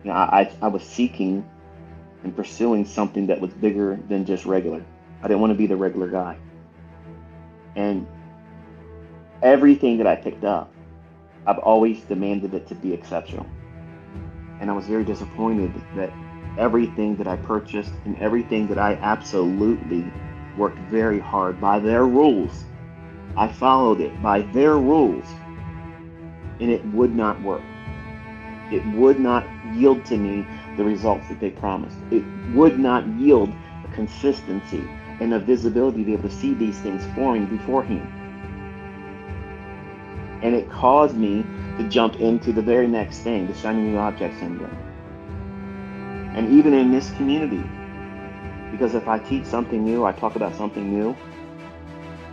I was seeking and pursuing something that was bigger than just regular. I didn't want to be the regular guy. And everything that I picked up, I've always demanded it to be exceptional. And I was very disappointed that everything that I purchased and everything that I absolutely worked very hard by their rules, I followed it by their rules, and it would not work. It would not yield to me the results that they promised. It would not yield a consistency and a visibility to be able to see these things forming beforehand. And it caused me to jump into the very next thing, the shiny new object syndrome. And even in this community, because if I teach something new, I talk about something new,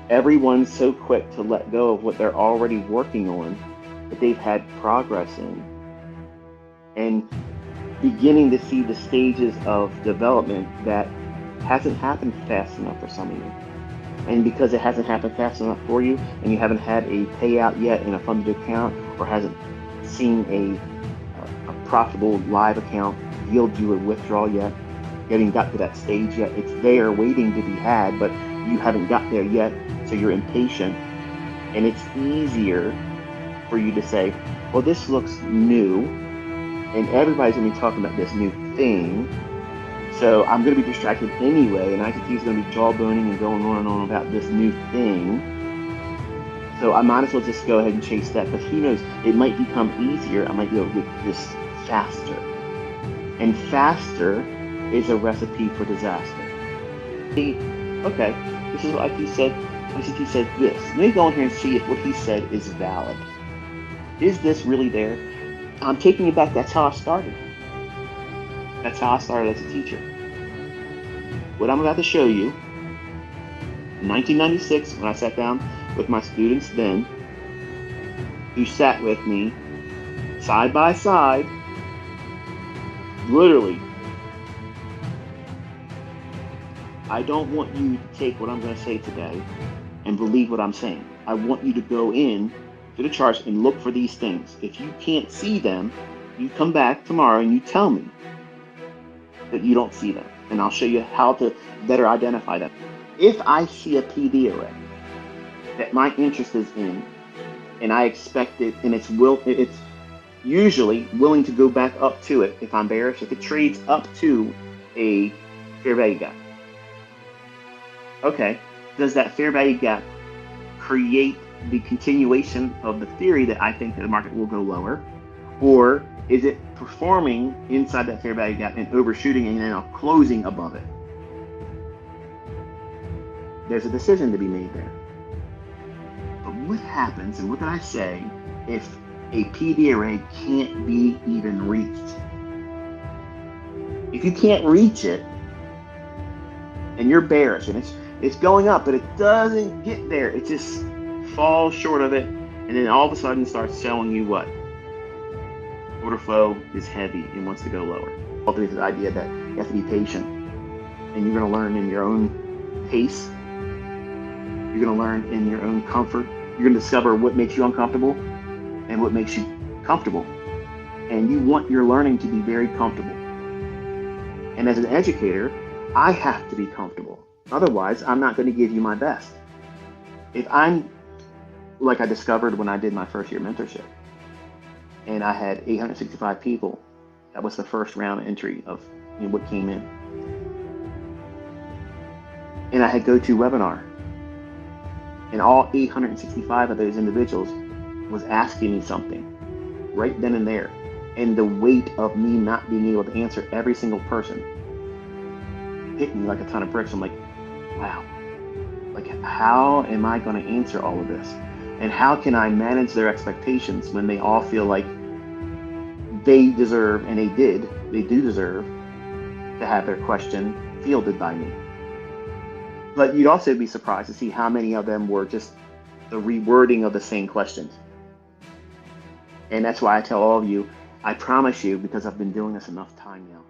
everyone's so quick to let go of what they're already working on that they've had progress in, and beginning to see the stages of development that hasn't happened fast enough for some of you. And because it hasn't happened fast enough for you, and you haven't had a payout yet in a funded account, or hasn't seen a profitable live account yield you a withdrawal yet, you haven't got to that stage yet. It's there waiting to be had, but you haven't got there yet, so you're impatient. And it's easier for you to say, well, this looks new, and everybody's going to be talking about this new thing, so I'm going to be distracted anyway, and ICT is going to be jawboning and going on and on about this new thing. So I might as well just go ahead and chase that, but who knows, it might become easier. I might be able to get this faster. And faster is a recipe for disaster. Okay, this is what ICT said. ICT said this. Let me go in here and see if what he said is valid. Is this really there? I'm taking you back. That's how I started. That's how I started as a teacher. What I'm about to show you, in 1996, when I sat down with my students then, who sat with me side by side, literally, I don't want you to take what I'm going to say today and believe what I'm saying. I want you to go in to the charts and look for these things. If you can't see them, you come back tomorrow and you tell me that you don't see them, and I'll show you how to better identify them. If I see a PD array that my interest is in, and I expect it, and it's usually willing to go back up to it if I'm bearish, if it trades up to a fair value gap. Okay, does that fair value gap create the continuation of the theory that I think that the market will go lower, or is it performing inside that fair value gap and overshooting and now closing above it? There's a decision to be made there. But what happens, and what did I say, if a PD array can't be even reached? If you can't reach it, and you're bearish, and it's going up, but it doesn't get there, it just falls short of it, and then all of a sudden starts showing you what? Order flow is heavy and wants to go lower. Ultimately, the idea that you have to be patient, and you're going to learn in your own pace. You're going to learn in your own comfort. You're going to discover what makes you uncomfortable and what makes you comfortable. And you want your learning to be very comfortable. And as an educator, I have to be comfortable. Otherwise, I'm not going to give you my best. If I'm, like I discovered when I did my first year mentorship, and I had 865 people, that was the first round entry of what came in. And I had GoToWebinar, and all 865 of those individuals was asking me something right then and there. And the weight of me not being able to answer every single person hit me like a ton of bricks. I'm like, wow, like how am I going to answer all of this? And how can I manage their expectations when they all feel like they deserve, and they do deserve to have their question fielded by me? But you'd also be surprised to see how many of them were just the rewording of the same questions. And that's why I tell all of you, I promise you, because I've been doing this enough time now,